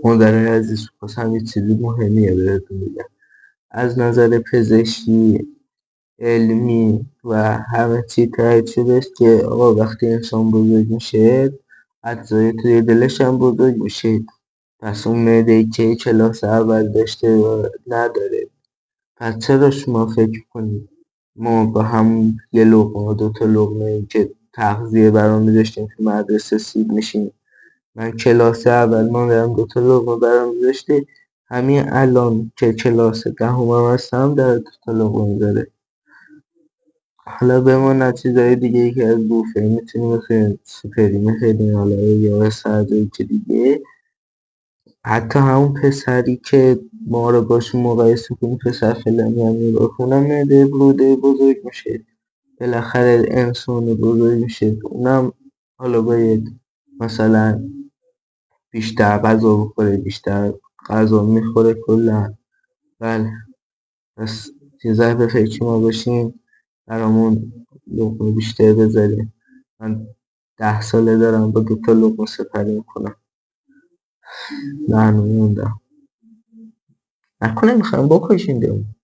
مادرای عزیز خواستم یه چیزی مهمیه بهتون بگم. از نظر پزشکی، علمی و همه چی تایید شدش که آقا وقتی انسان بزرگ میشه اجزای توی دلش هم بزرگ میشه. پس اون معده‌ای که کلاس اول داشته و نداره. پس چرا شما فکر کنید ما با همون یه لقمه و دوتا لقمه که تغذیه برام داشتیم تو مدرسه سیر میشیم؟ من کلاس اول مادرم دوتا لقمه برام میذاشته، همین الان که کلاس دهمم هستم در دوتا لقمه میذاره. حالا بماند چیزای دیگه ای که از بوفه میتونیم بخریم، سوپری میخریم، حالا یا سرجایی که دیگه. حتی همون پسری که ما رو باشون مقایسه کنیم، پسر فلانی هم نگاه کنم معده روده بزرگ میشه، بالاخره انسان بزرگ میشه، اونم حالا باید مثلا بیشتر غذا بخوره، بیشتر غذا میخوره کلا. بله. پس یه ذره به فکر ما باشیم، برامون لقمه بیشتر بذاریم. من 10 ساله دارم با دوتا لقمه سپری میکنم، برنامه موندم. نکنه میخوام بکشیم.